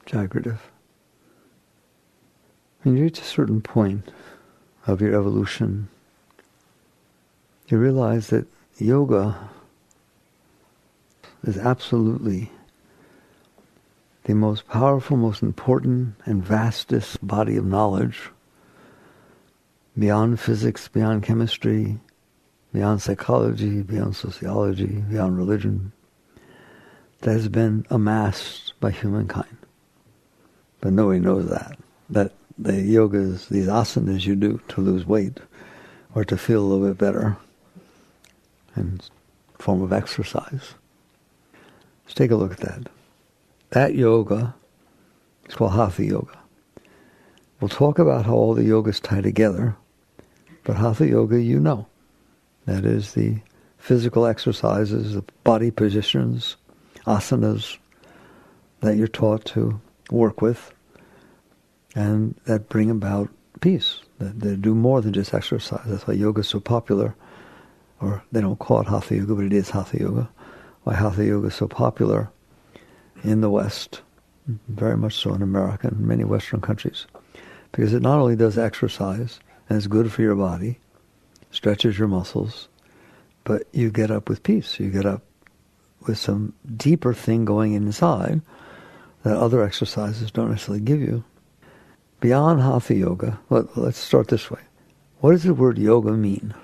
Jagrative. When you reach a certain point of your evolution, you realize that yoga is absolutely the most powerful, most important, and vastest body of knowledge beyond physics, beyond chemistry, beyond psychology, beyond sociology, beyond religion, that has been amassed by humankind. But nobody knows that the yogas, these asanas you do to lose weight or to feel a little bit better in form of exercise. Let's take a look at that. That yoga is called Hatha Yoga. We'll talk about how all the yogas tie together, but Hatha Yoga you know. That is the physical exercises, the body positions, asanas that you're taught to work with and that bring about peace. That they do more than just exercise. That's why yoga is so popular. Or they don't call it Hatha Yoga, but it is Hatha Yoga. Why Hatha Yoga is so popular in the West, very much so in America and many Western countries. Because it not only does exercise, and it's good for your body, stretches your muscles, but you get up with peace. You get up with some deeper thing going inside that other exercises don't necessarily give you. Beyond Hatha Yoga, let's start this way. What does the word yoga mean?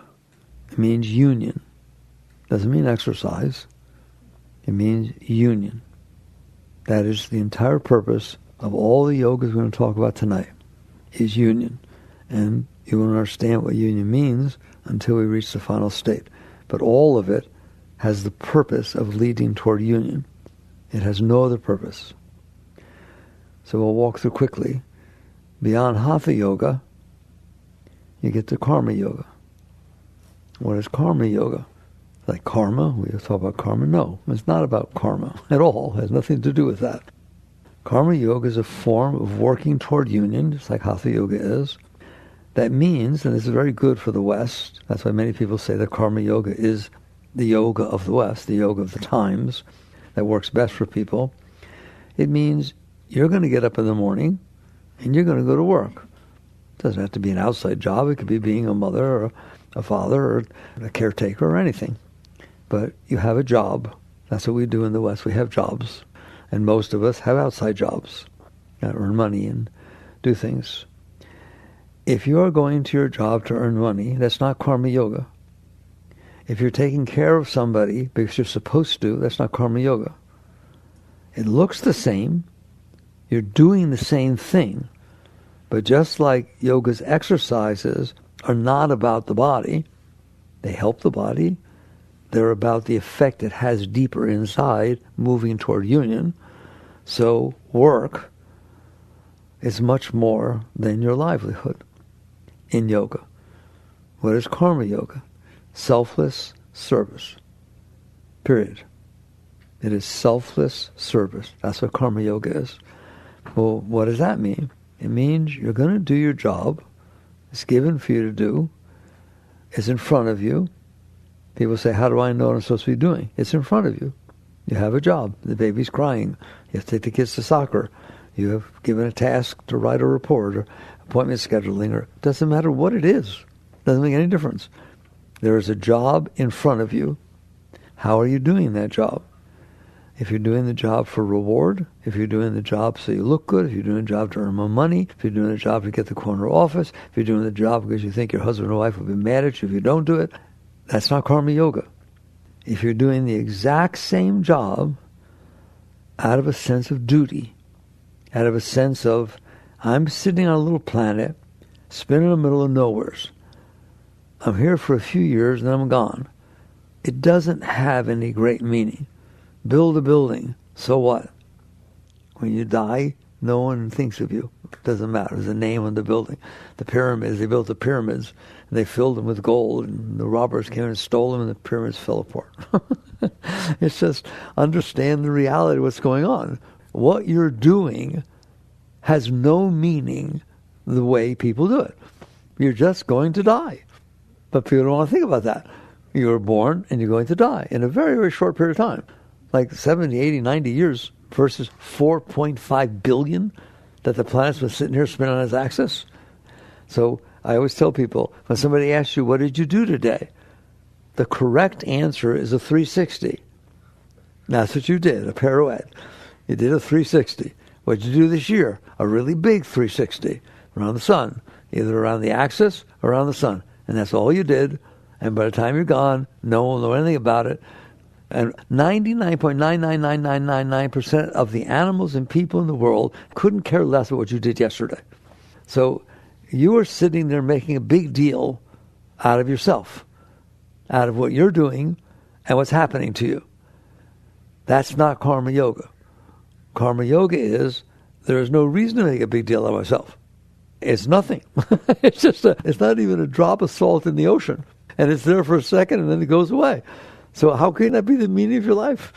It means union. It doesn't mean exercise. It means union. That is the entire purpose of all the yogas we're going to talk about tonight, is union. And you won't understand what union means until we reach the final state. But all of it has the purpose of leading toward union. It has no other purpose. So we'll walk through quickly. Beyond Hatha Yoga, you get to Karma Yoga. What is Karma Yoga? Like karma? We talk about karma? No, it's not about karma at all. It has nothing to do with that. Karma Yoga is a form of working toward union, just like Hatha Yoga is. That means, and this is very good for the West, that's why many people say that Karma Yoga is the yoga of the West, the yoga of the times, that works best for people. It means you're going to get up in the morning and you're going to go to work. It doesn't have to be an outside job. It could be being a mother or a father or a caretaker or anything. But you have a job. That's what we do in the West. We have jobs. And most of us have outside jobs that earn money and do things. If you are going to your job to earn money, that's not Karma Yoga. If you're taking care of somebody because you're supposed to, that's not Karma Yoga. It looks the same. You're doing the same thing. But just like yoga's exercises are not about the body, they help the body. They're about the effect it has deeper inside, moving toward union. So work is much more than your livelihood in yoga. What is Karma Yoga? Selfless service. Period. It is selfless service. That's what Karma Yoga is. Well, what does that mean? It means you're going to do your job. It's given for you to do. It's in front of you. People say, how do I know what I'm supposed to be doing? It's in front of you. You have a job. The baby's crying. You have to take the kids to soccer. You have given a task to write a report or appointment scheduling, or it doesn't matter what it is. It doesn't make any difference. There is a job in front of you. How are you doing that job? If you're doing the job for reward, if you're doing the job so you look good, if you're doing a job to earn more money, if you're doing a job to get the corner office, if you're doing the job because you think your husband or wife will be mad at you if you don't do it, that's not Karma Yoga. If you're doing the exact same job out of a sense of duty, out of a sense of, I'm sitting on a little planet, spinning in the middle of nowheres. I'm here for a few years and then I'm gone. It doesn't have any great meaning. Build a building, so what? When you die, no one thinks of you. It doesn't matter. There's a name on the building. The pyramids, they built the pyramids, and they filled them with gold, and the robbers came and stole them, and the pyramids fell apart. It's just understand the reality of what's going on. What you're doing has no meaning the way people do it. You're just going to die. But people don't want to think about that. You were born, and you're going to die in a very, very short period of time. Like 70, 80, 90 years, versus 4.5 billion that the planet's been sitting here spinning on its axis. So I always tell people, when somebody asks you, what did you do today? The correct answer is a 360. That's what you did, a pirouette. You did a 360. What did you do this year? A really big 360 around the sun, either around the axis or around the sun. And that's all you did. And by the time you're gone, no one will know anything about it. And 99.999999% of the animals and people in the world couldn't care less about what you did yesterday. So you are sitting there making a big deal out of yourself, out of what you're doing and what's happening to you. That's not karma yoga. Karma yoga is, there is no reason to make a big deal of myself. It's nothing. It's not even a drop of salt in the ocean. And it's there for a second and then it goes away. So how can that be the meaning of your life?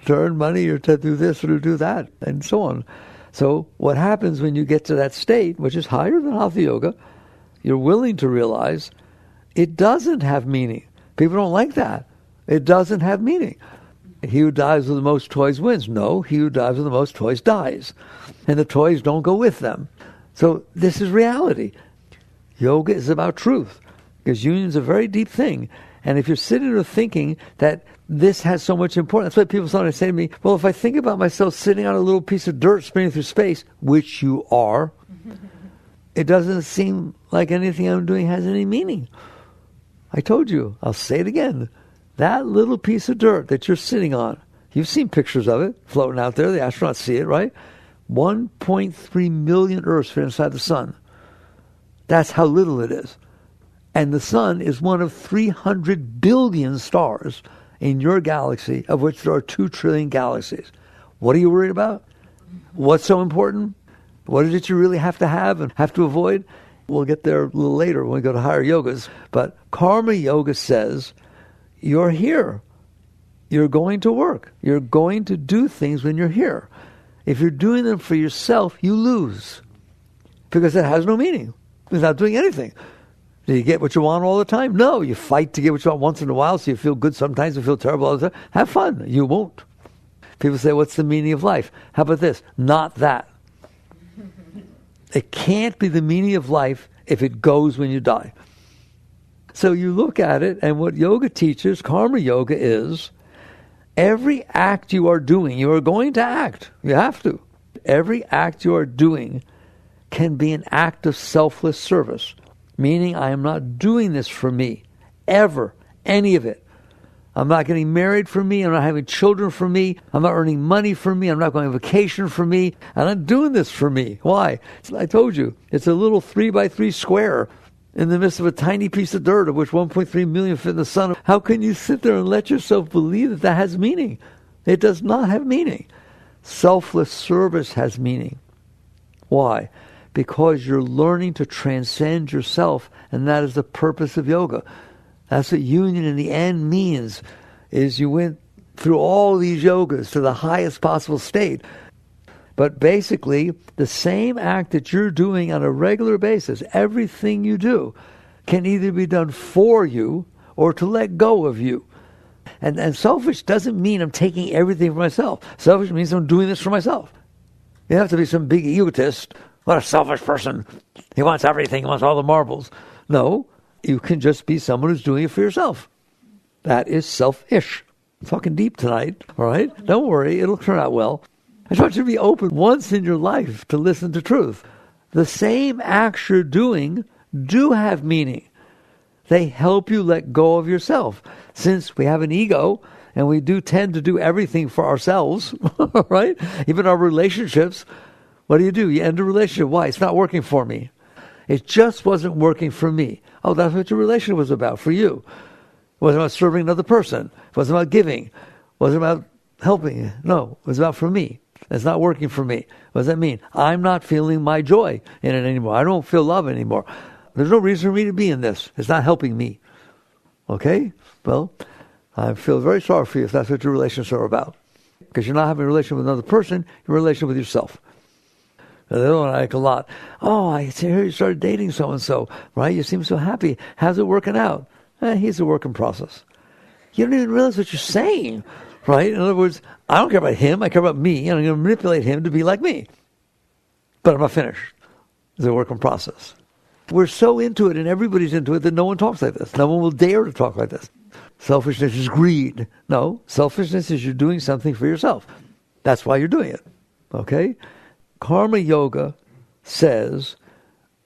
To earn money or to do this or to do that and so on. So what happens when you get to that state, which is higher than Hatha Yoga, you're willing to realize it doesn't have meaning. People don't like that. It doesn't have meaning. He who dies with the most toys wins. No, he who dies with the most toys dies. And the toys don't go with them. So this is reality. Yoga is about truth. Because union is a very deep thing. And if you're sitting there thinking that this has so much importance, that's why people sometimes say to me, well, if I think about myself sitting on a little piece of dirt spinning through space, which you are, it doesn't seem like anything I'm doing has any meaning. I told you, I'll say it again. That little piece of dirt that you're sitting on, you've seen pictures of it floating out there. The astronauts see it, right? 1.3 million Earths fit inside the sun. That's how little it is. And the sun is one of 300 billion stars in your galaxy, of which there are 2 trillion galaxies. What are you worried about? What's so important? What is it you really have to have and have to avoid? We'll get there a little later when we go to higher yogas. But karma yoga says, you're here. You're going to work. You're going to do things when you're here. If you're doing them for yourself, you lose. Because it has no meaning. It's not doing anything. Do you get what you want all the time? No, you fight to get what you want once in a while, so you feel good sometimes, you feel terrible all the time. Have fun. You won't. People say, what's the meaning of life? How about this? Not that. It can't be the meaning of life if it goes when you die. So you look at it, and what yoga teaches, karma yoga, is every act you are doing, you are going to act. You have to. Every act you are doing can be an act of selfless service. Meaning, I am not doing this for me, ever, any of it. I'm not getting married for me. I'm not having children for me. I'm not earning money for me. I'm not going on vacation for me. I'm not doing this for me. Why? I told you, it's a little 3x3 square in the midst of a tiny piece of dirt, of which 1.3 million fit in the sun. How can you sit there and let yourself believe that that has meaning? It does not have meaning. Selfless service has meaning. Why? Because you're learning to transcend yourself, and that is the purpose of yoga. That's what union in the end means, is you went through all these yogas to the highest possible state. But basically, the same act that you're doing on a regular basis, everything you do, can either be done for you or to let go of you. And selfish doesn't mean I'm taking everything for myself. Selfish means I'm doing this for myself. You have to be some big egotist. What a selfish person. He wants everything. He wants all the marbles. No, you can just be someone who's doing it for yourself. That is selfish. I'm talking deep tonight, all right? Don't worry, it'll turn out well. I just want you to be open once in your life to listen to truth. The same acts you're doing do have meaning. They help you let go of yourself. Since we have an ego, and we do tend to do everything for ourselves, right? Even our relationships, what do? You end a relationship. Why? It's not working for me. It just wasn't working for me. Oh, that's what your relationship was about, for you. It wasn't about serving another person. It wasn't about giving. It wasn't about helping. No, it was about for me. It's not working for me. What does that mean? I'm not feeling my joy in it anymore. I don't feel love anymore. There's no reason for me to be in this. It's not helping me. Okay? Well, I feel very sorry for you if that's what your relationships are about. Because you're not having a relationship with another person, you're in a relationship with yourself. Now, the other one I like a lot. Oh, I hear you started dating so-and-so, right? You seem so happy. How's it working out? He's a work in process. You don't even realize what you're saying, right? In other words, I don't care about him, I care about me, and I'm going to manipulate him to be like me. But I'm not finished. It's a work in process. We're so into it, and everybody's into it, that no one talks like this. No one will dare to talk like this. Selfishness is greed. No, selfishness is you're doing something for yourself. That's why you're doing it. Okay? Karma yoga says,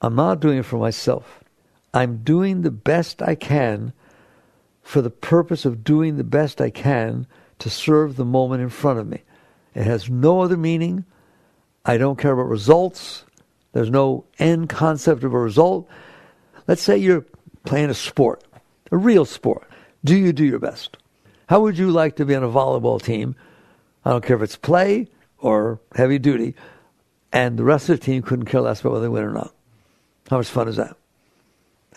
I'm not doing it for myself. I'm doing the best I can for the purpose of doing the best I can to serve the moment in front of me. It has no other meaning. I don't care about results. There's no end concept of a result. Let's say you're playing a sport, a real sport. Do you do your best? How would you like to be on a volleyball team? I don't care if it's play or heavy duty, and the rest of the team couldn't care less about whether they win or not. How much fun is that?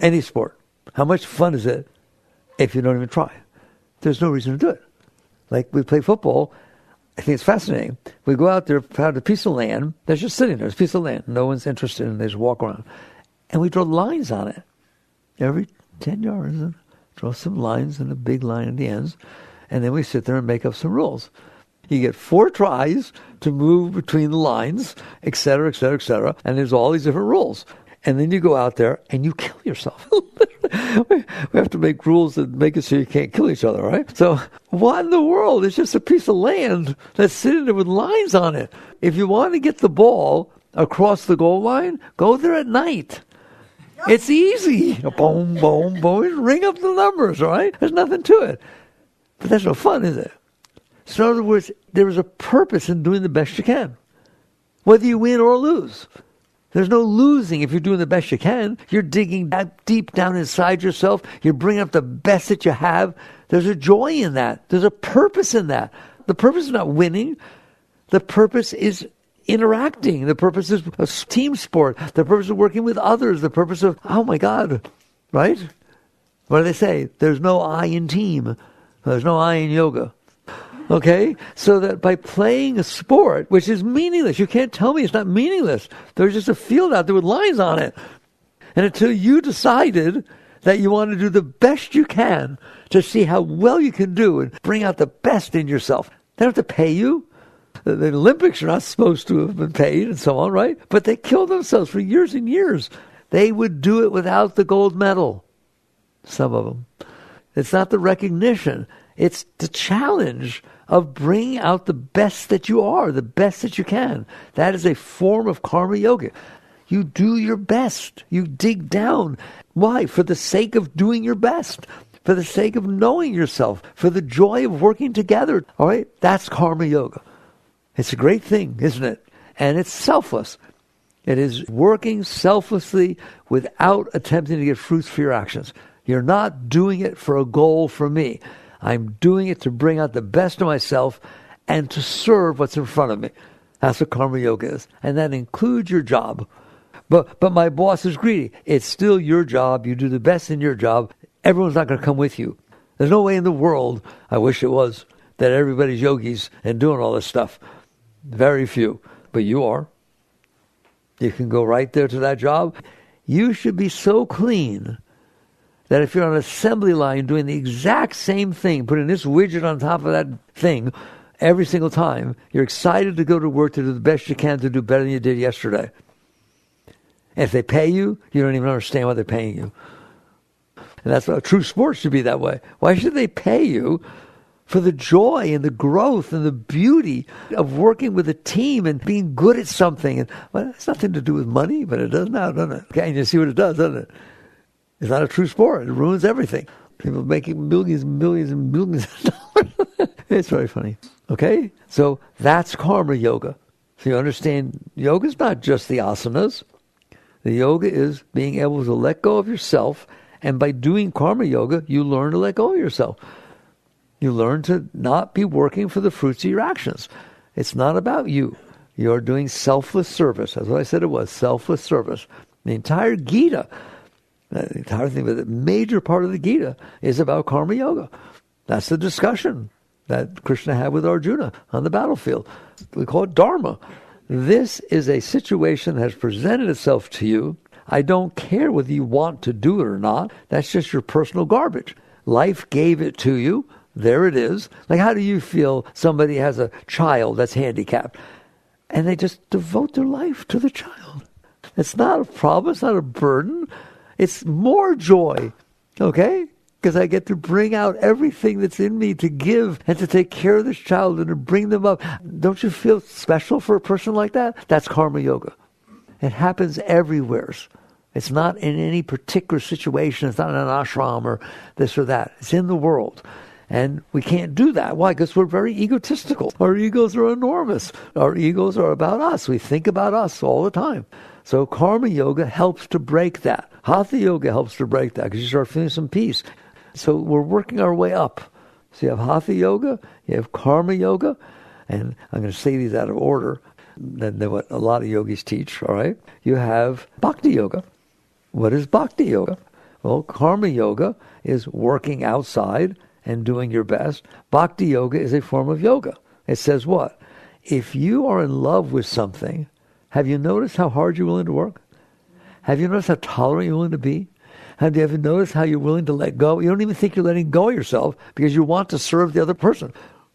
Any sport. How much fun is it if you don't even try? There's no reason to do it. Like we play football, I think it's fascinating. We go out there, found a piece of land that's just sitting there. It's a piece of land. No one's interested in it. They just walk around. And we draw lines on it. Every 10 yards, and draw some lines and a big line at the ends. And then we sit there and make up some rules. You get 4 tries to move between the lines, et cetera, et cetera, et cetera. And there's all these different rules. And then you go out there and you kill yourself. We have to make rules that make it so you can't kill each other, right? So what in the world? It's just a piece of land that's sitting there with lines on it. If you want to get the ball across the goal line, go there at night. It's easy. Boom, boom, boom. Ring up the numbers, right? There's nothing to it. But that's no fun, is it? So in other words, there is a purpose in doing the best you can, whether you win or lose. There's no losing if you're doing the best you can. You're digging deep down inside yourself. You're bringing up the best that you have. There's a joy in that. There's a purpose in that. The purpose is not winning. The purpose is interacting. The purpose is a team sport. The purpose of working with others. The purpose of, oh my God, right? What do they say? There's no I in team. There's no I in yoga. Okay? So that by playing a sport, which is meaningless, you can't tell me it's not meaningless. There's just a field out there with lines on it. And until you decided that you want to do the best you can to see how well you can do and bring out the best in yourself, they don't have to pay you. The Olympics are not supposed to have been paid and so on, right? But they killed themselves for years and years. They would do it without the gold medal. Some of them. It's not the recognition. It's the challenge of bringing out the best that you are, the best that you can. That is a form of karma yoga. You do your best. You dig down. Why? For the sake of doing your best. For the sake of knowing yourself. For the joy of working together. All right? That's karma yoga. It's a great thing, isn't it? And it's selfless. It is working selflessly without attempting to get fruits for your actions. You're not doing it for a goal for me. I'm doing it to bring out the best of myself and to serve what's in front of me. That's what karma yoga is. And that includes your job. But my boss is greedy. It's still your job. You do the best in your job. Everyone's not going to come with you. There's no way in the world, I wish it was, that everybody's yogis and doing all this stuff. Very few. But you are. You can go right there to that job. You should be so clean that if you're on an assembly line doing the exact same thing, putting this widget on top of that thing every single time, you're excited to go to work to do the best you can to do better than you did yesterday. And if they pay you, you don't even understand why they're paying you. And that's what a true sport should be that way. Why should they pay you for the joy and the growth and the beauty of working with a team and being good at something? And well, it's nothing to do with money, but it does now, doesn't it? Okay, and you see what it does, doesn't it? It's not a true sport. It ruins everything. People making millions and millions and millions of dollars. It's very funny. Okay? So that's karma yoga. So you understand, yoga is not just the asanas. The yoga is being able to let go of yourself. And by doing karma yoga, you learn to let go of yourself. You learn to not be working for the fruits of your actions. It's not about you. You're doing selfless service. That's what I said it was, selfless service. The entire Gita, the entire thing, but the major part of the Gita is about karma yoga. That's the discussion that Krishna had with Arjuna on the battlefield. We call it dharma. This is a situation that has presented itself to you. I don't care whether you want to do it or not. That's just your personal garbage. Life gave it to you. There it is. Like, how do you feel somebody has a child that's handicapped and they just devote their life to the child? It's not a problem. It's not a burden. It's more joy, okay? Because I get to bring out everything that's in me to give and to take care of this child and to bring them up. Don't you feel special for a person like that? That's karma yoga. It happens everywhere. It's not in any particular situation. It's not in an ashram or this or that. It's in the world. And we can't do that. Why? Because we're very egotistical. Our egos are enormous. Our egos are about us. We think about us all the time. So karma yoga helps to break that. Hatha yoga helps to break that because you start feeling some peace. So we're working our way up. So you have hatha yoga, you have karma yoga, and I'm going to say these out of order than what a lot of yogis teach, all right? You have bhakti yoga. What is bhakti yoga? Well, karma yoga is working outside and doing your best. Bhakti yoga is a form of yoga. It says what? If you are in love with something, have you noticed how hard you're willing to work? Have you noticed how tolerant you're willing to be? Have you ever noticed how you're willing to let go? You don't even think you're letting go of yourself because you want to serve the other person.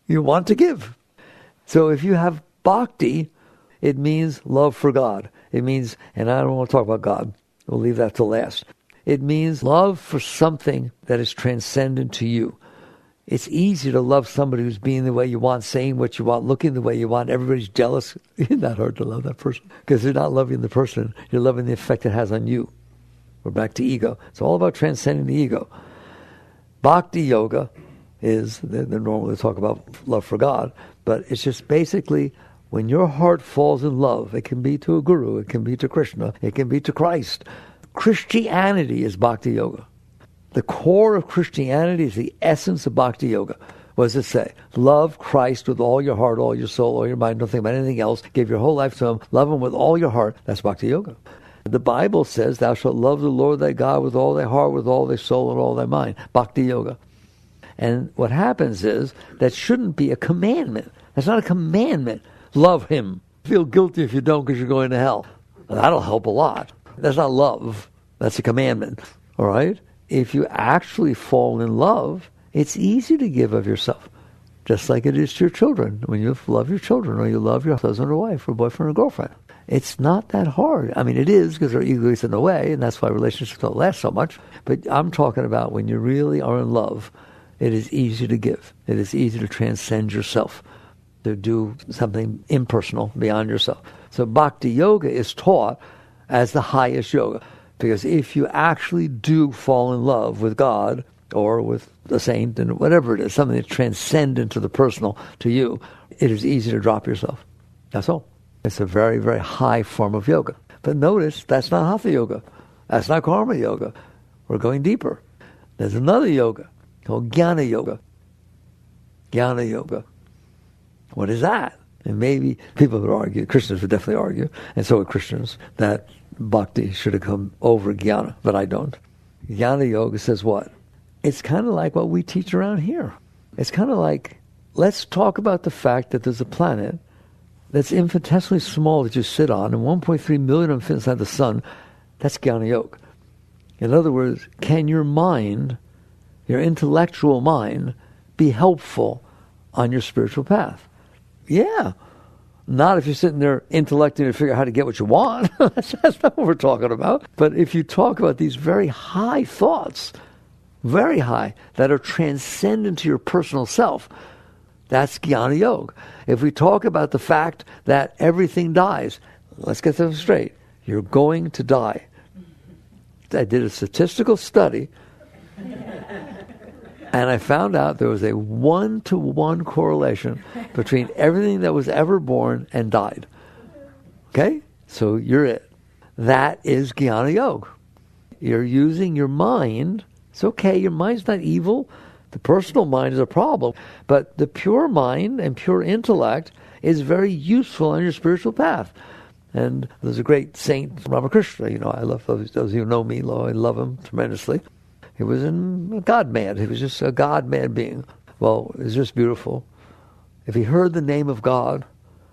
You want to give. So if you have bhakti, it means love for God. It means, and I don't want to talk about God. We'll leave that till last. It means love for something that is transcendent to you. It's easy to love somebody who's being the way you want, saying what you want, looking the way you want. Everybody's jealous. It's not hard to love that person because you're not loving the person. You're loving the effect it has on you. We're back to ego. It's all about transcending the ego. Bhakti yoga is, they normally talk about love for God, but it's just basically when your heart falls in love. It can be to a guru, it can be to Krishna, it can be to Christ. Christianity is bhakti yoga. The core of Christianity is the essence of bhakti yoga. What does it say? Love Christ with all your heart, all your soul, all your mind. Don't think about anything else. Give your whole life to Him. Love Him with all your heart. That's bhakti yoga. The Bible says, thou shalt love the Lord thy God with all thy heart, with all thy soul, and all thy mind. Bhakti yoga. And what happens is, that shouldn't be a commandment. That's not a commandment. Love Him. Feel guilty if you don't because you're going to hell. That'll help a lot. That's not love. That's a commandment. All right? If you actually fall in love, it's easy to give of yourself. Just like it is to your children. When you love your children, or you love your husband or wife, or boyfriend or girlfriend. It's not that hard. I mean, it is because our ego is in the way, and that's why relationships don't last so much. But I'm talking about when you really are in love, it is easy to give. It is easy to transcend yourself, to do something impersonal beyond yourself. So bhakti yoga is taught as the highest yoga. Because if you actually do fall in love with God or with the saint and whatever it is, something that's transcendent to the personal, to you, it is easy to drop yourself. That's all. It's a very, very high form of yoga. But notice, that's not hatha yoga. That's not karma yoga. We're going deeper. There's another yoga called jnana yoga. Jnana yoga. What is that? And maybe people would argue, Christians would definitely argue, and so would Christians, that bhakti should have come over jnana, but I don't. Jnana yoga says what? It's kind of like what we teach around here. It's kind of like, let's talk about the fact that there's a planet that's infinitesimally small that you sit on, and 1.3 million of them fit inside the sun. That's jnana yoga. In other words, can your mind, your intellectual mind, be helpful on your spiritual path? Yeah. Not if you're sitting there intellecting to figure out how to get what you want. That's not what we're talking about. But if you talk about these very high thoughts, very high, that are transcendent to your personal self, that's jnana yoga. If we talk about the fact that everything dies, let's get this straight. You're going to die. I did a statistical study, and I found out there was a 1-to-1 correlation between everything that was ever born and died. Okay? So you're it. That is jnana yoga. You're using your mind. It's okay, your mind's not evil. The personal mind is a problem. But the pure mind and pure intellect is very useful on your spiritual path. And there's a great saint, Ramakrishna. You know, I love those who know me. I love him tremendously. He was a God-man. He was just a God-man being. Well, it was just beautiful. If he heard the name of God,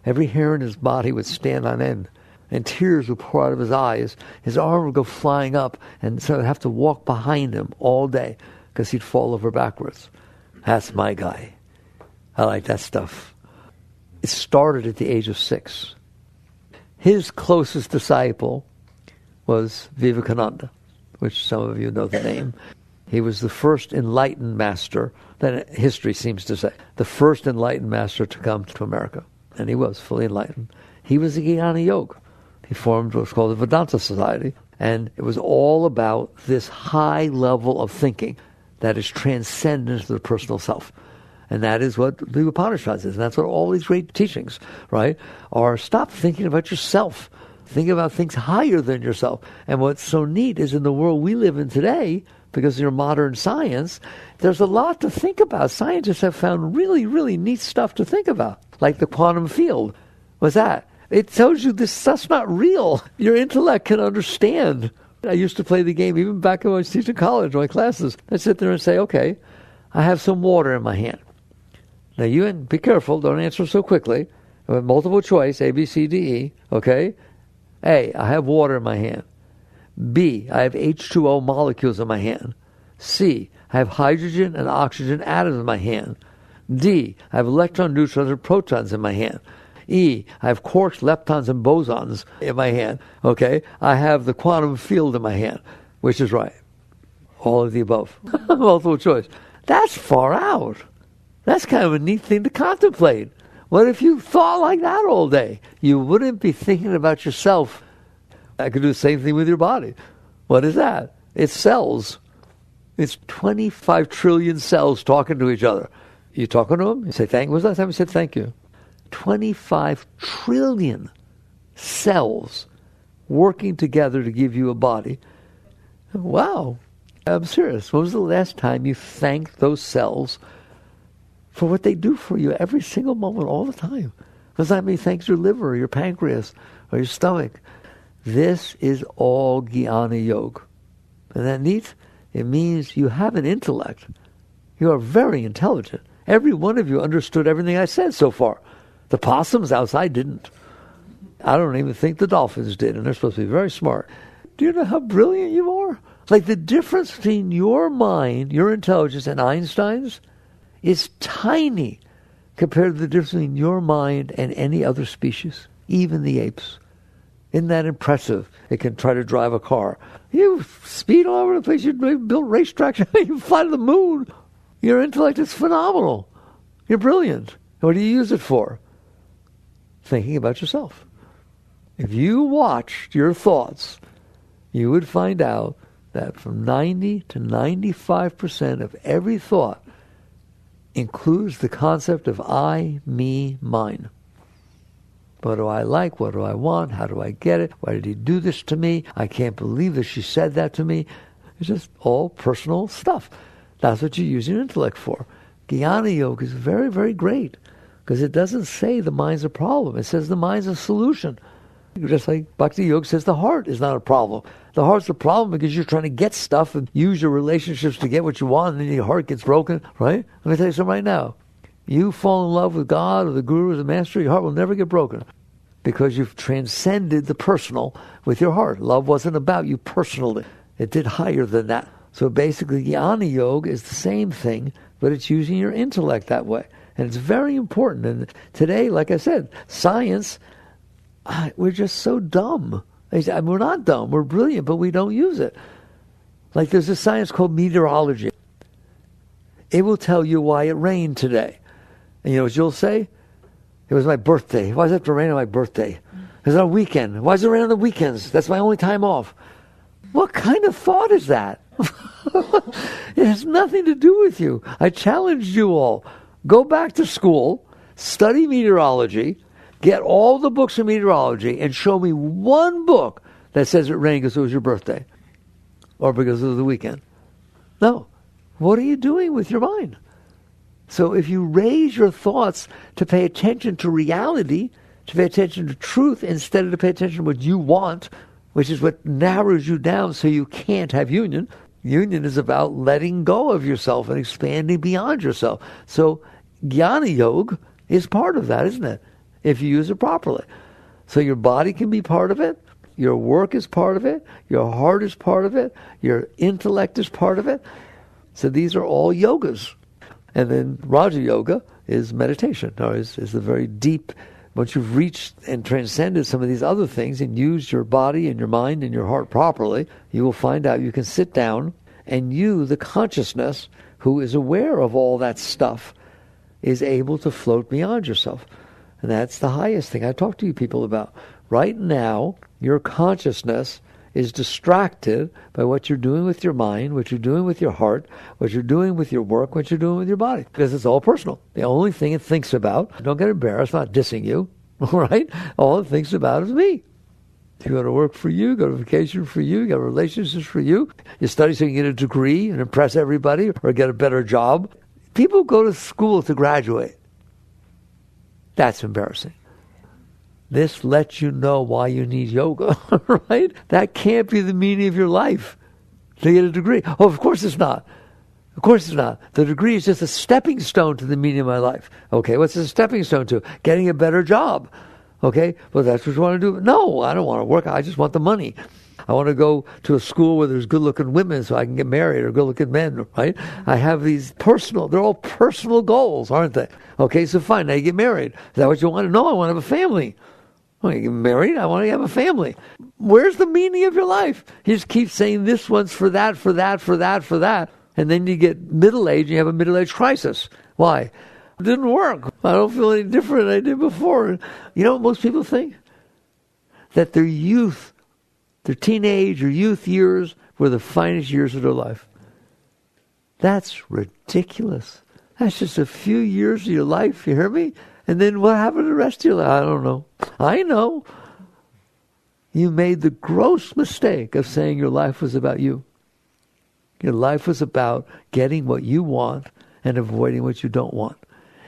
every hair in his body would stand on end, and tears would pour out of his eyes. His arm would go flying up, and so I'd have to walk behind him all day because he'd fall over backwards. That's my guy. I like that stuff. It started at the age of 6. His closest disciple was Vivekananda, which some of you know the name. He was the first enlightened master, that history seems to say, the first enlightened master to come to America. And he was fully enlightened. He was a Jnana Yogi. He formed what's called the Vedanta Society. And it was all about this high level of thinking that is transcendent to the personal self. And that is what the Upanishads is. And that's what all these great teachings, right, are. Stop thinking about yourself. Think about things higher than yourself. And what's so neat is in the world we live in today, because of your modern science, there's a lot to think about. Scientists have found really, really neat stuff to think about, like the quantum field. What's that? It tells you this stuff's not real. Your intellect can understand. I used to play the game, even back when I was teaching college, my classes. I'd sit there and say, okay, I have some water in my hand. Now you, be careful, don't answer so quickly. Multiple choice, A, B, C, D, E, okay? A, I have water in my hand. B, I have H2O molecules in my hand. C, I have hydrogen and oxygen atoms in my hand. D, I have electrons, neutrons, and protons in my hand. E, I have quarks, leptons, and bosons in my hand. Okay? I have the quantum field in my hand. Which is right? All of the above. Multiple choice. That's far out. That's kind of a neat thing to contemplate. What if you thought like that all day? You wouldn't be thinking about yourself. I could do the same thing with your body. What is that? It's cells. It's 25 trillion cells talking to each other. You talking to them? You say thank you. When's the last time you said thank you? 25 trillion cells working together to give you a body. Wow. I'm serious. When was the last time you thanked those cells for what they do for you every single moment, all the time? Does that mean thanks your liver or your pancreas or your stomach? This is all Jnana Yoga. Isn't that neat? It means you have an intellect. You are very intelligent. Every one of you understood everything I said so far. The possums outside didn't. I don't even think the dolphins did, and they're supposed to be very smart. Do you know how brilliant you are? Like the difference between your mind, your intelligence, and Einstein's is tiny compared to the difference between your mind and any other species, even the apes. Isn't that impressive? It can try to drive a car. You speed all over the place. You build racetracks. You fly to the moon. Your intellect is phenomenal. You're brilliant. What do you use it for? Thinking about yourself. If you watched your thoughts, you would find out that from 90 to 95% of every thought includes the concept of I, me, mine. What do I like? What do I want? How do I get it? Why did he do this to me? I can't believe that she said that to me. It's just all personal stuff. That's what you use your intellect for. Jnana Yoga is very, very great because it doesn't say the mind's a problem. It says the mind's a solution. Just like Bhakti Yoga says the heart is not a problem. The heart's a problem because you're trying to get stuff and use your relationships to get what you want, and then your heart gets broken, right? Let me tell you something right now. You fall in love with God or the Guru or the Master, your heart will never get broken because you've transcended the personal with your heart. Love wasn't about you personally. It did higher than that. So basically, Jnana Yoga is the same thing, but it's using your intellect that way. And it's very important. And today, like I said, science, we're just so dumb. We're not dumb. We're brilliant, but we don't use it. Like there's a science called meteorology. It will tell you why it rained today. And you know what you'll say? It was my birthday. Why does it have to rain on my birthday? It's on a weekend. Why does it rain on the weekends? That's my only time off. What kind of thought is that? It has nothing to do with you. I challenge you all. Go back to school, study meteorology, get all the books of meteorology, and show me one book that says it rained because it was your birthday or because it was the weekend. No. What are you doing with your mind? So if you raise your thoughts to pay attention to reality, to pay attention to truth, instead of to pay attention to what you want, which is what narrows you down so you can't have union. Union is about letting go of yourself and expanding beyond yourself. So Jnana Yoga is part of that, isn't it? If you use it properly. So your body can be part of it. Your work is part of it. Your heart is part of it. Your intellect is part of it. So these are all yogas. And then Raja Yoga is meditation, or is the very deep. Once you've reached and transcended some of these other things and used your body and your mind and your heart properly, you will find out you can sit down and you, the consciousness who is aware of all that stuff, is able to float beyond yourself. And that's the highest thing I talk to you people about. Right now, your consciousness is distracted by what you're doing with your mind, what you're doing with your heart, what you're doing with your work, what you're doing with your body. Because it's all personal. The only thing it thinks about, don't get embarrassed, not dissing you, all right? All it thinks about is me. You go to work for you, go to vacation for you, got relationships for you. You study so you can get a degree and impress everybody or get a better job. People go to school to graduate. That's embarrassing. This lets you know why you need yoga, right? That can't be the meaning of your life, to get a degree. Oh, of course it's not. Of course it's not. The degree is just a stepping stone to the meaning of my life. Okay, what's a stepping stone to? Getting a better job. Okay, well, that's what you want to do. No, I don't want to work. I just want the money. I want to go to a school where there's good-looking women so I can get married, or good-looking men, right? I have these they're all personal goals, aren't they? Okay, so fine, now you get married. Is that what you want to know? I want to have a family. Well, you get married, I want to have a family. Where's the meaning of your life? You just keep saying this one's for that, for that, for that, for that. And then you get middle-aged and you have a middle-age crisis. Why? It didn't work. I don't feel any different than I did before. You know what most people think? That their youth, their teenage or youth years were the finest years of their life. That's ridiculous. That's just a few years of your life, you hear me? And then what happened to the rest of your life? I don't know. I know. You made the gross mistake of saying your life was about you. Your life was about getting what you want and avoiding what you don't want.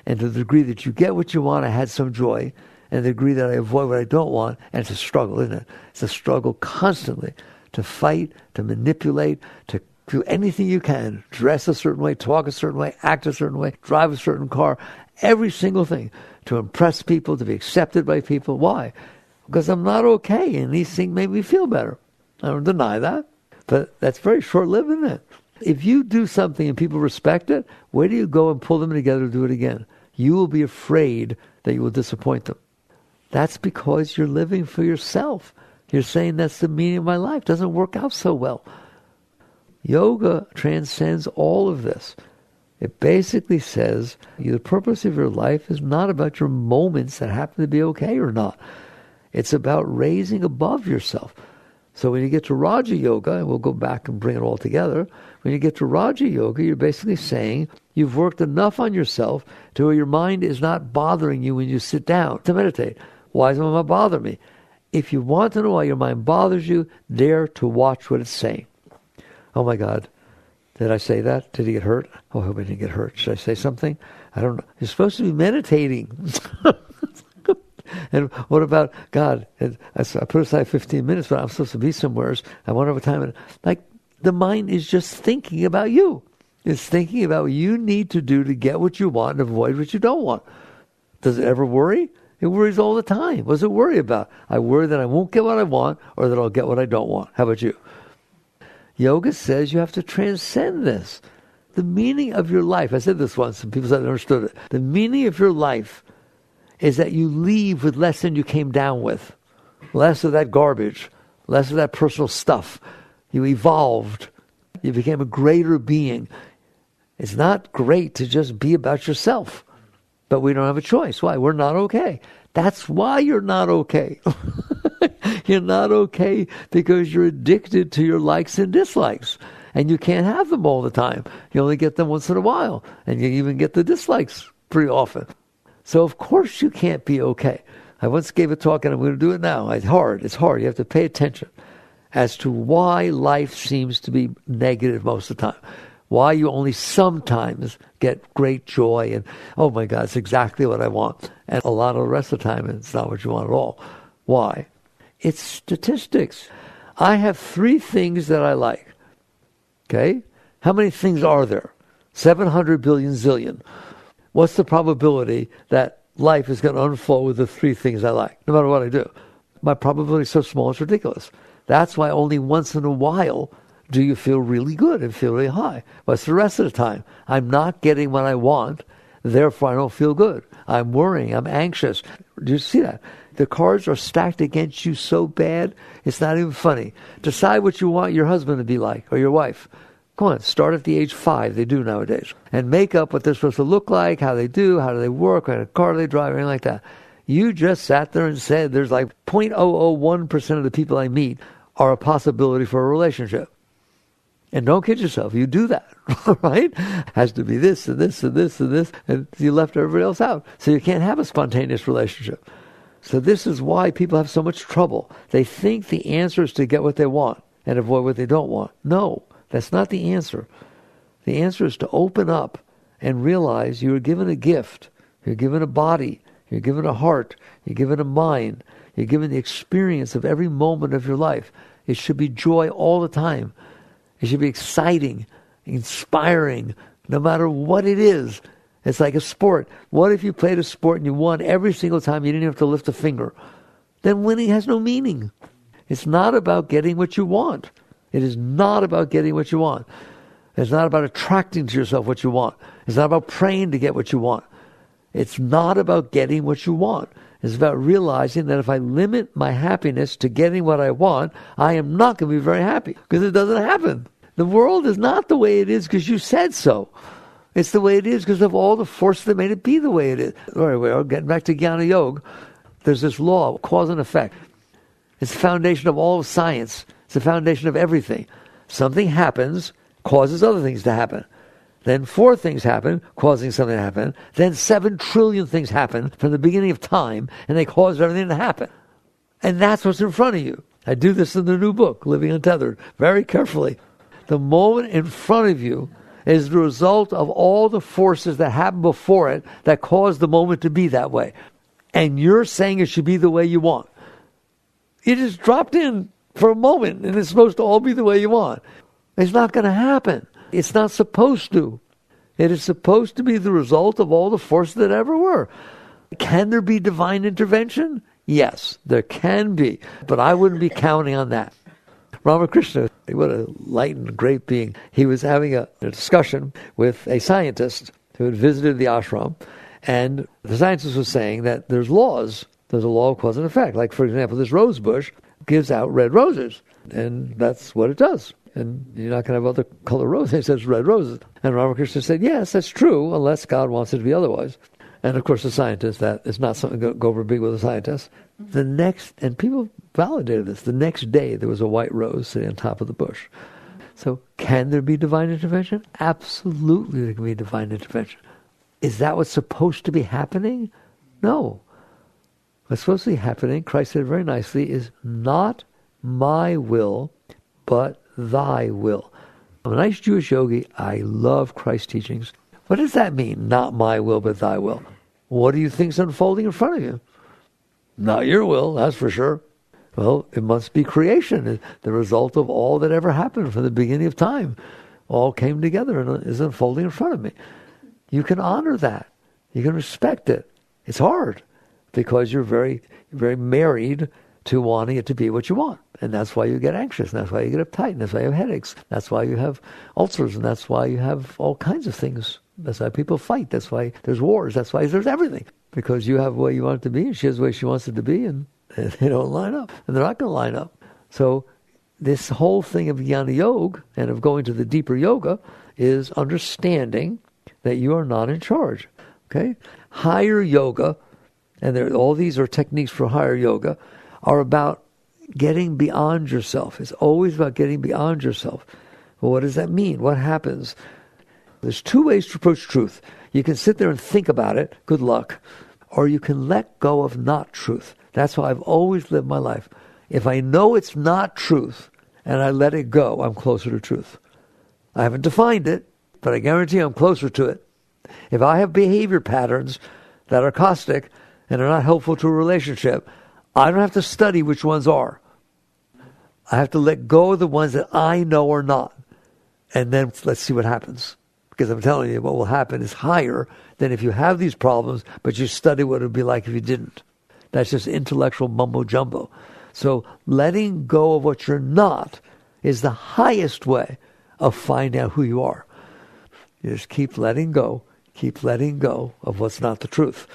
And to the degree that you get what you want, I had some joy. And the degree that I avoid what I don't want, and it's a struggle, isn't it? It's a struggle constantly to fight, to manipulate, to do anything you can. Dress a certain way, talk a certain way, act a certain way, drive a certain car. Every single thing. To impress people, to be accepted by people. Why? Because I'm not okay, and these things make me feel better. I don't deny that. But that's very short-lived, isn't it? If you do something and people respect it, where do you go and pull them together to do it again? You will be afraid that you will disappoint them. That's because you're living for yourself. You're saying that's the meaning of my life. It doesn't work out so well. Yoga transcends all of this. It basically says the purpose of your life is not about your moments that happen to be okay or not. It's about raising above yourself. So when you get to Raja Yoga, and we'll go back and bring it all together, when you get to Raja Yoga, you're basically saying you've worked enough on yourself to where your mind is not bothering you when you sit down to meditate. Why does my mind bother me? If you want to know why your mind bothers you, dare to watch what it's saying. Oh my God. Did I say that? Did he get hurt? Oh, I hope I didn't get hurt. Should I say something? I don't know. You're supposed to be meditating. And what about God? I put aside 15 minutes, but I'm supposed to be somewhere. I wonder what time. Like, the mind is just thinking about you. It's thinking about what you need to do to get what you want and avoid what you don't want. Does it ever worry? It worries all the time. What does it worry about? I worry that I won't get what I want or that I'll get what I don't want. How about you? Yoga says you have to transcend this. The meaning of your life, I said this once and people said they understood it. The meaning of your life is that you leave with less than you came down with. Less of that garbage. Less of that personal stuff. You evolved. You became a greater being. It's not great to just be about yourself. But we don't have a choice. Why? We're not okay. That's why you're not okay. You're not okay because you're addicted to your likes and dislikes. And you can't have them all the time. You only get them once in a while. And you even get the dislikes pretty often. So of course you can't be okay. I once gave a talk, and I'm going to do it now. It's hard. You have to pay attention as to why life seems to be negative most of the time. Why you only sometimes get great joy and, oh my God, it's exactly what I want. And a lot of the rest of the time, it's not what you want at all. Why? It's statistics. I have 3 things that I like. Okay? How many things are there? 700 billion zillion. What's the probability that life is going to unfold with the 3 things I like, no matter what I do? My probability is so small, it's ridiculous. That's why only once in a while Do you feel really good and feel really high? What's the rest of the time? I'm not getting what I want, therefore I don't feel good. I'm worrying, I'm anxious. Do you see that? The cards are stacked against you so bad, it's not even funny. Decide what you want your husband to be like, or your wife. Come on, start at the age 5, they do nowadays. And make up what they're supposed to look like, how they do, how do they work, what kind of car they drive, anything like that. You just sat there and said there's like 0.001% of the people I meet are a possibility for a relationship. And don't kid yourself, you do that, right? Has to be this and this and this and this, and you left everybody else out. So you can't have a spontaneous relationship. So this is why people have so much trouble. They think the answer is to get what they want and avoid what they don't want. No, that's not the answer. The answer is to open up and realize you were given a gift. You're given a body. You're given a heart. You're given a mind. You're given the experience of every moment of your life. It should be joy all the time. It should be exciting, inspiring, no matter what it is. It's like a sport. What if you played a sport and you won every single time, you didn't have to lift a finger? Then winning has no meaning. It's not about getting what you want. It is not about getting what you want. It's not about attracting to yourself what you want. It's not about praying to get what you want. It's not about getting what you want. It's about realizing that if I limit my happiness to getting what I want, I am not going to be very happy because it doesn't happen. The world is not the way it is because you said so. It's the way it is because of all the forces that made it be the way it is. Well, getting back to jnana yoga, there's this law, cause and effect. It's the foundation of all of science. It's the foundation of everything. Something happens, causes other things to happen. Then 4 things happen, causing something to happen. Then 7 trillion things happen from the beginning of time, and they cause everything to happen. And that's what's in front of you. I do this in the new book, Living Untethered, very carefully. The moment in front of you is the result of all the forces that happened before it that caused the moment to be that way. And you're saying it should be the way you want. You just dropped in for a moment, and it's supposed to all be the way you want. It's not going to happen. It's not supposed to. It is supposed to be the result of all the forces that ever were. Can there be divine intervention? Yes, there can be. But I wouldn't be counting on that. Ramakrishna, what a light and great being. He was having a discussion with a scientist who had visited the ashram. And the scientist was saying that there's laws. There's a law of cause and effect. Like, for example, this rose bush gives out red roses. And that's what it does. And you're not going to have other color roses. It says red roses. And Ramakrishna said, yes, that's true, unless God wants it to be otherwise. And of course, the scientist, that is not something to go over big with a scientist. The next, and people validated this, the next day there was a white rose sitting on top of the bush. So can there be divine intervention? Absolutely there can be divine intervention. Is that what's supposed to be happening? No. What's supposed to be happening, Christ said very nicely, is not my will, but thy will. I'm a nice Jewish yogi. I love Christ's teachings. What does that mean? Not my will, but thy will. What do you think's unfolding in front of you? Not your will, that's for sure. Well, it must be creation, the result of all that ever happened from the beginning of time. All came together and is unfolding in front of me. You can honor that. You can respect it. It's hard because you're very, very married to wanting it to be what you want. And that's why you get anxious, and that's why you get uptight, and that's why you have headaches. That's why you have ulcers, and that's why you have all kinds of things. That's why people fight. That's why there's wars. That's why there's everything. Because you have the way you want it to be, and she has the way she wants it to be, and they don't line up. And they're not going to line up. So this whole thing of jnana yoga and of going to the deeper yoga is understanding that you are not in charge. Okay? Higher yoga, and all these are techniques for higher yoga, are about getting beyond yourself. It's always about getting beyond yourself. Well, what does that mean? What happens? There's 2 ways to approach truth. You can sit there and think about it, good luck, or you can let go of not truth. That's how I've always lived my life. If I know it's not truth and I let it go, I'm closer to truth. I haven't defined it, but I guarantee I'm closer to it. If I have behavior patterns that are caustic and are not helpful to a relationship, I don't have to study which ones are. I have to let go of the ones that I know are not. And then let's see what happens. Because I'm telling you, what will happen is higher than if you have these problems, but you study what it would be like if you didn't. That's just intellectual mumbo-jumbo. So letting go of what you're not is the highest way of finding out who you are. You just keep letting go of what's not the truth.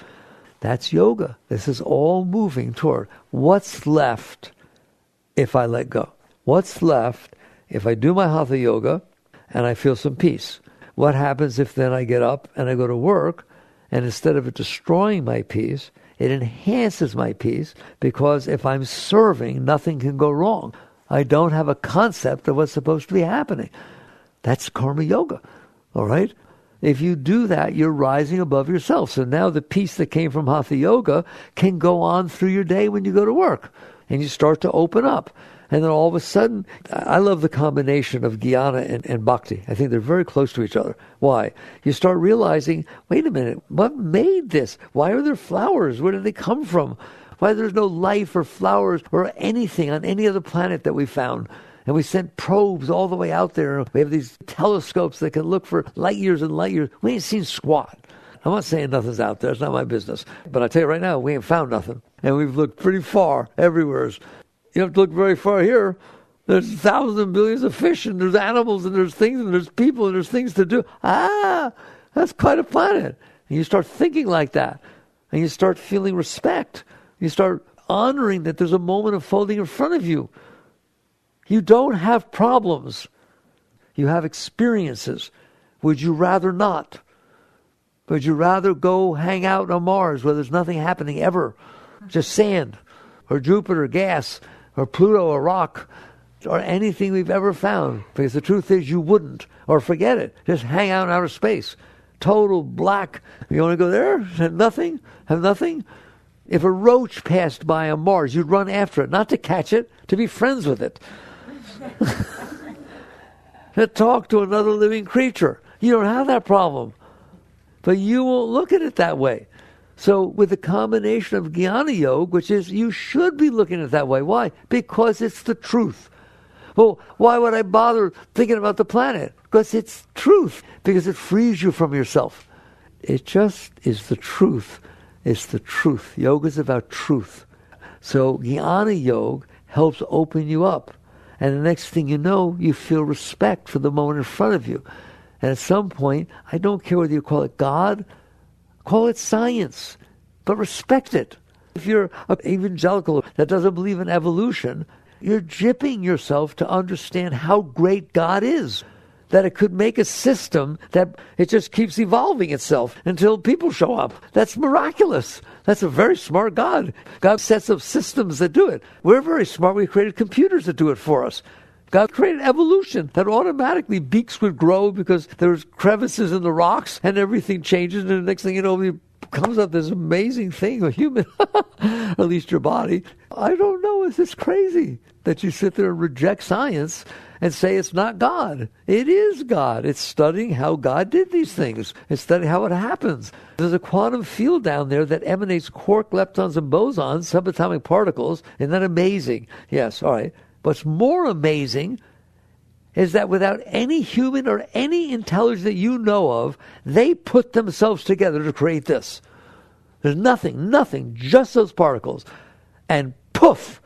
That's yoga. This is all moving toward what's left if I let go. What's left if I do my hatha yoga and I feel some peace? What happens if then I get up and I go to work, and instead of it destroying my peace, it enhances my peace, because if I'm serving, nothing can go wrong. I don't have a concept of what's supposed to be happening. That's karma yoga, all right? If you do that, you're rising above yourself. So now the peace that came from hatha yoga can go on through your day when you go to work, and you start to open up. And then all of a sudden, I love the combination of jnana and bhakti. I think they're very close to each other. Why? You start realizing, wait a minute, what made this? Why are there flowers? Where did they come from? Why there's no life or flowers or anything on any other planet that we found? And we sent probes all the way out there. We have these telescopes that can look for light years and light years. We ain't seen squat. I'm not saying nothing's out there. It's not my business. But I tell you right now, we ain't found nothing. And we've looked pretty far everywhere. You don't have to look very far here. There's thousands and billions of fish, and there's animals, and there's things, and there's people, and there's things to do. That's quite a planet. And you start thinking like that. And you start feeling respect. You start honoring that there's a moment unfolding in front of you. You don't have problems. You have experiences. Would you rather not? Would you rather go hang out on Mars where there's nothing happening ever? Just sand, or Jupiter, gas, or Pluto, or rock, or anything we've ever found? Because the truth is you wouldn't. Or forget it. Just hang out in outer space. Total black. You want to go there? Have nothing? Have nothing? If a roach passed by on Mars, you'd run after it. Not to catch it, to be friends with it. To talk to another living creature. You don't have that problem. But you won't look at it that way. So with the combination of jnana yoga, which is you should be looking at it that way. Why? Because it's the truth. Well, why would I bother thinking about the planet? Because it's truth. Because it frees you from yourself. It just is the truth. It's the truth. Yoga is about truth. So jnana yoga helps open you up. And the next thing you know, you feel respect for the moment in front of you. And at some point, I don't care whether you call it God, call it science, but respect it. If you're an evangelical that doesn't believe in evolution, you're gypping yourself to understand how great God is. That it could make a system that it just keeps evolving itself until people show up. That's miraculous. That's a very smart God. God sets up systems that do it. We're very smart. We created computers that do it for us. God created evolution that automatically beaks would grow because there's crevices in the rocks and everything changes, and the next thing you know, it comes up this amazing thing, a human, at least your body. I don't know, is this crazy that you sit there and reject science and say it's not God? It is God. It's studying how God did these things. It's studying how it happens. There's a quantum field down there that emanates quark, leptons, and bosons, subatomic particles. Isn't that amazing? Yes, all right. What's more amazing is that without any human or any intelligence that you know of, they put themselves together to create this. There's nothing, just those particles. And poof,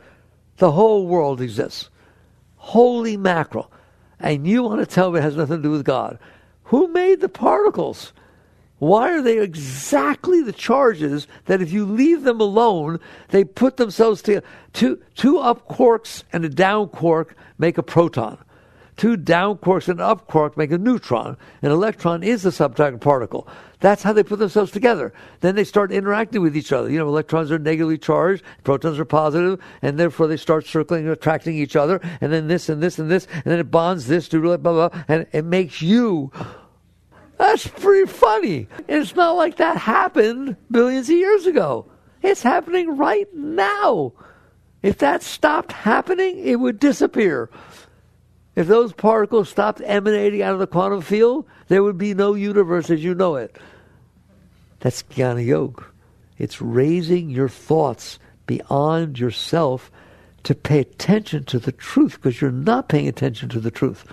the whole world exists. Holy mackerel. And you want to tell me it has nothing to do with God. Who made the particles? Why are they exactly the charges that if you leave them alone, they put themselves together? Two up quarks and a down quark make a proton. Two down quarks and an up quark make a neutron. An electron is a subatomic particle. That's how they put themselves together. Then they start interacting with each other. You know, electrons are negatively charged, protons are positive, and therefore they start circling and attracting each other, and then this and this and this, and then it bonds this to blah, blah, blah, and it makes you. That's pretty funny. It's not like that happened billions of years ago. It's happening right now. If that stopped happening, it would disappear. If those particles stopped emanating out of the quantum field, there would be no universe as you know it. That's jnana yoga. It's raising your thoughts beyond yourself to pay attention to the truth, because you're not paying attention to the truth.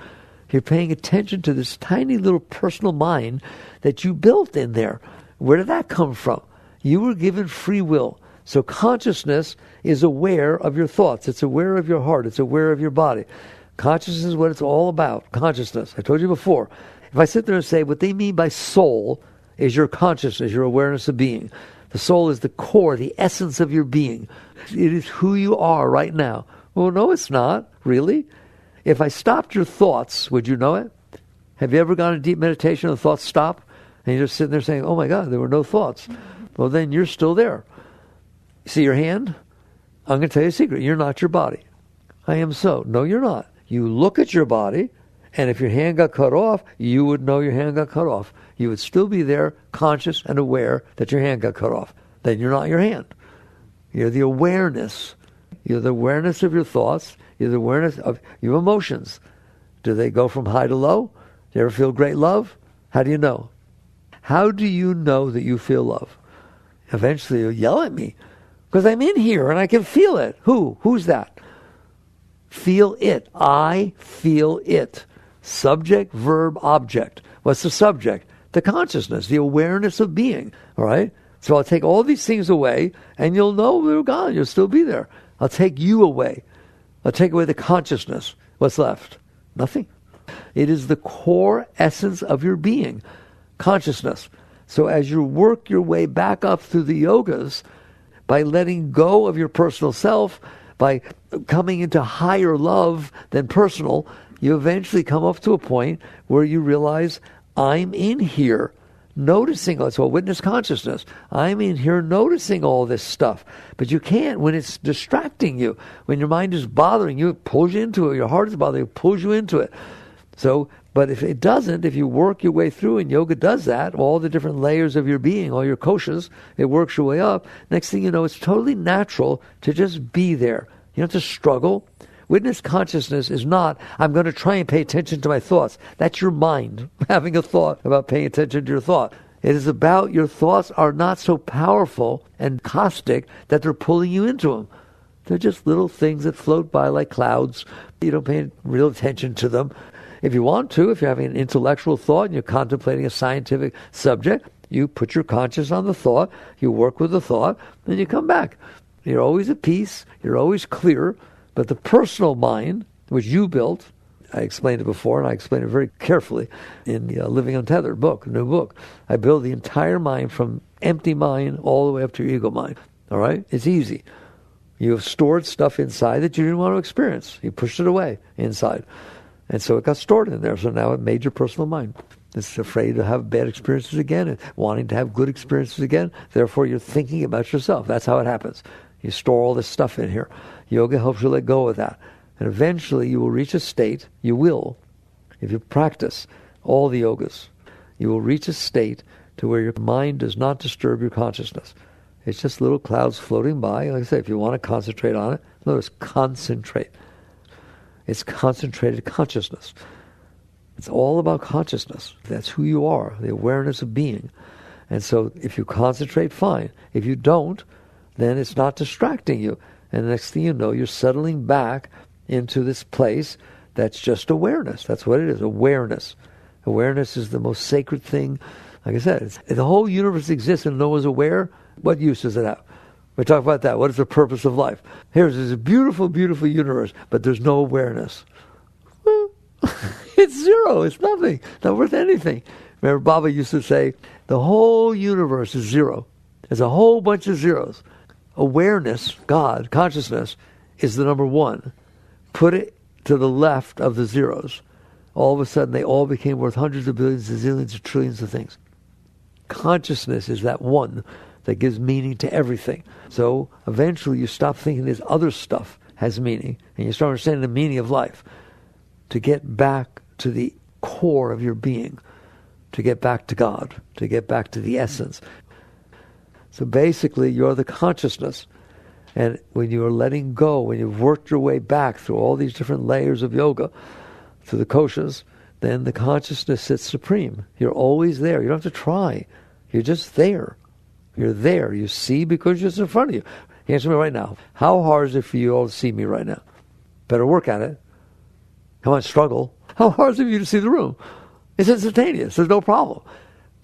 You're paying attention to this tiny little personal mind that you built in there. Where did that come from? You were given free will. So consciousness is aware of your thoughts. It's aware of your heart. It's aware of your body. Consciousness is what it's all about. Consciousness. I told you before. If I sit there and say what they mean by soul is your consciousness, your awareness of being. The soul is the core, the essence of your being. It is who you are right now. Well, no, it's not. Really? If I stopped your thoughts, would you know it? Have you ever gone into deep meditation and the thoughts stop? And you're just sitting there saying, oh my God, there were no thoughts. Well, then you're still there. See your hand? I'm going to tell you a secret. You're not your body. I am so. No, you're not. You look at your body, and if your hand got cut off, you would know your hand got cut off. You would still be there, conscious and aware that your hand got cut off. Then you're not your hand. You're the awareness. You're the awareness of your thoughts. You're the awareness of your emotions. Do they go from high to low? Do you ever feel great love? How do you know? How do you know that you feel love? Eventually you'll yell at me because I'm in here and I can feel it. Who? Who's that? Feel it. I feel it. Subject, verb, object. What's the subject? The consciousness, the awareness of being. All right? So I'll take all these things away and you'll know they're gone. You'll still be there. I'll take you away. I'll take away the consciousness. What's left? Nothing. It is the core essence of your being. Consciousness. So as you work your way back up through the yogas, by letting go of your personal self, by coming into higher love than personal, you eventually come up to a point where you realize, I'm in here noticing. It's all witness consciousness. I'm in here noticing all this stuff. But you can't when it's distracting you. When your mind is bothering you, it pulls you into it. Your heart is bothering you, it pulls you into it. So, but if it doesn't, if you work your way through, and yoga does that, all the different layers of your being, all your koshas, it works your way up. Next thing you know, it's totally natural to just be there. You don't have to struggle. Witness consciousness is not, I'm going to try and pay attention to my thoughts. That's your mind having a thought about paying attention to your thought. It is about your thoughts are not so powerful and caustic that they're pulling you into them. They're just little things that float by like clouds. You don't pay real attention to them. If you want to, if you're having an intellectual thought and you're contemplating a scientific subject, you put your conscience on the thought, you work with the thought, then you come back. You're always at peace, you're always clear, but the personal mind, which you built, I explained it before, and I explained it very carefully in the Living Untethered book, new book. I build the entire mind from empty mind all the way up to your ego mind. All right? It's easy. You have stored stuff inside that you didn't want to experience. You pushed it away inside. And so it got stored in there. So now it made your personal mind. It's afraid to have bad experiences again and wanting to have good experiences again. Therefore, you're thinking about yourself. That's how it happens. You store all this stuff in here. Yoga helps you let go of that. And eventually you will reach a state, you will, if you practice all the yogas, you will reach a state to where your mind does not disturb your consciousness. It's just little clouds floating by. Like I say, if you want to concentrate on it, notice concentrate. It's concentrated consciousness. It's all about consciousness. That's who you are, the awareness of being. And so if you concentrate, fine. If you don't, then it's not distracting you. And the next thing you know, you're settling back into this place that's just awareness. That's what it is, awareness. Awareness is the most sacred thing. Like I said, if the whole universe exists and no one's aware, what use does it have? We talk about that. What is the purpose of life? Here's this beautiful, beautiful universe, but there's no awareness. Well, it's zero. It's nothing. Not worth anything. Remember, Baba used to say, the whole universe is zero. There's a whole bunch of zeros. Awareness, God, consciousness, is the number one. Put it to the left of the zeros. All of a sudden, they all became worth hundreds of billions, zillions, of trillions of things. Consciousness is that one that gives meaning to everything. So eventually you stop thinking this other stuff has meaning, and you start understanding the meaning of life. To get back to the core of your being, to get back to God, to get back to the essence. So basically you're the consciousness. And when you are letting go, when you've worked your way back through all these different layers of yoga, through the koshas, then the consciousness sits supreme. You're always there. You don't have to try. You're just there. You're there. You see because you're just in front of you. Answer me right now. How hard is it for you all to see me right now? Better work at it. Come on, struggle. How hard is it for you to see the room? It's instantaneous. There's no problem.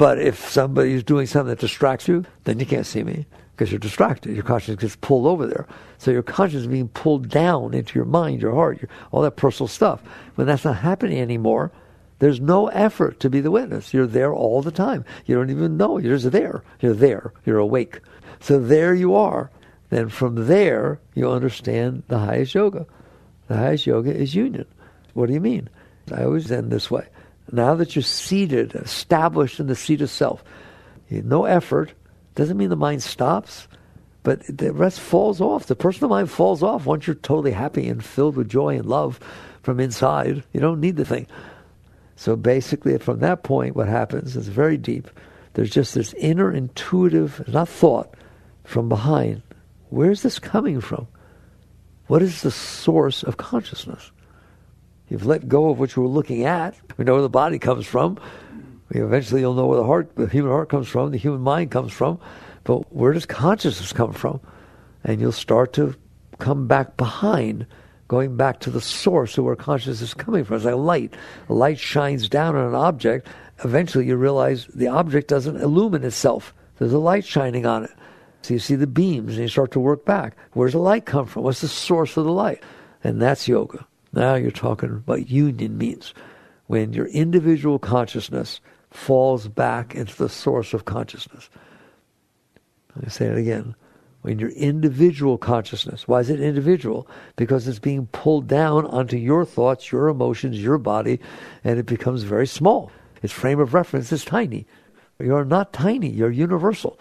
But if somebody's doing something that distracts you, then you can't see me because you're distracted. Your consciousness gets pulled over there. So your consciousness is being pulled down into your mind, your heart, all that personal stuff. When that's not happening anymore, there's no effort to be the witness. You're there all the time. You don't even know. You're just there. You're there. You're awake. So there you are. Then from there, you understand the highest yoga. The highest yoga is union. What do you mean? I always end this way. Now that you're seated, established in the seat of self, no effort, doesn't mean the mind stops, but the rest falls off. The personal mind falls off once you're totally happy and filled with joy and love from inside. You don't need the thing. So basically, from that point, what happens is very deep. There's just this inner intuitive, not thought, from behind. Where's this coming from? What is the source of consciousness? You've let go of what you were looking at. We know where the body comes from. Eventually you'll know where the human heart comes from, the human mind comes from. But where does consciousness come from? And you'll start to come back behind, going back to the source of where consciousness is coming from. It's like a light. A light shines down on an object. Eventually you realize the object doesn't illumine itself. There's a light shining on it. So you see the beams and you start to work back. Where's the light come from? What's the source of the light? And that's yoga. Now you're talking what union means. When your individual consciousness falls back into the source of consciousness. Let me say it again. When your individual consciousness, why is it individual? Because it's being pulled down onto your thoughts, your emotions, your body, and it becomes very small. Its frame of reference is tiny. You're not tiny, you're universal.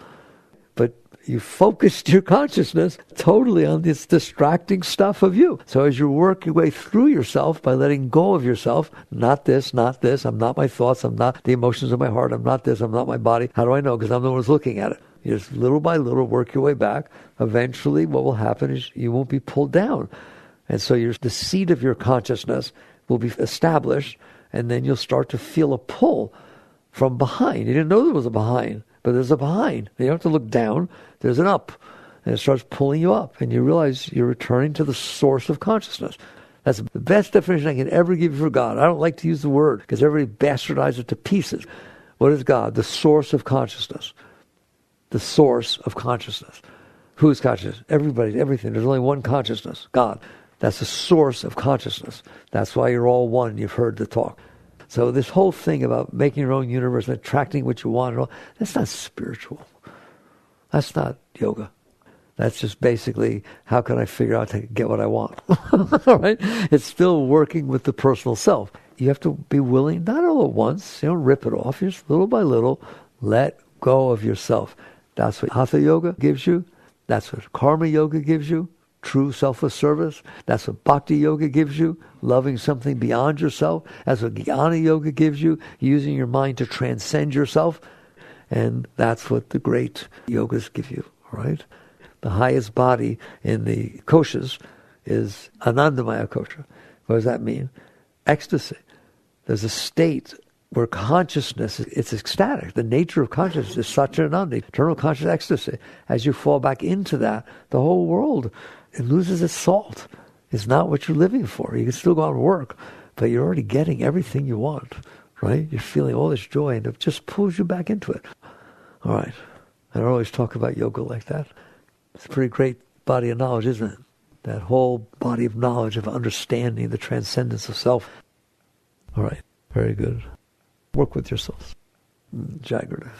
But you focused your consciousness totally on this distracting stuff of you. So as you work your way through yourself by letting go of yourself, not this, I'm not my thoughts, I'm not the emotions of my heart, I'm not this, I'm not my body. How do I know? Because I'm the one who's looking at it. You just little by little work your way back. Eventually what will happen is you won't be pulled down. And so the seat of your consciousness will be established, and then you'll start to feel a pull from behind. You didn't know there was a behind. But there's a behind. You don't have to look down. There's an up. And it starts pulling you up. And you realize you're returning to the source of consciousness. That's the best definition I can ever give you for God. I don't like to use the word because everybody bastardizes it to pieces. What is God? The source of consciousness. The source of consciousness. Who is consciousness? Everybody, everything. There's only one consciousness, God. That's the source of consciousness. That's why you're all one. You've heard the talk. So this whole thing about making your own universe and attracting what you want, that's not spiritual. That's not yoga. That's just basically, how can I figure out to get what I want? All right? It's still working with the personal self. You have to be willing, not all at once, you don't rip it off, just little by little, let go of yourself. That's what Hatha yoga gives you. That's what karma yoga gives you. True selfless service. That's what bhakti yoga gives you, loving something beyond yourself. That's what jnana yoga gives you, using your mind to transcend yourself. And that's what the great yogas give you, right? The highest body in the koshas is Anandamaya kosha. What does that mean? Ecstasy. There's a state where consciousness, it's ecstatic. The nature of consciousness is Satchidananda, eternal conscious ecstasy. As you fall back into that, the whole world, it loses its salt. It's not what you're living for. You can still go out and work, but you're already getting everything you want, right? You're feeling all this joy, and it just pulls you back into it. All right. I don't always talk about yoga like that. It's a pretty great body of knowledge, isn't it? That whole body of knowledge of understanding the transcendence of self. All right. Very good. Work with yourselves. Jagrata.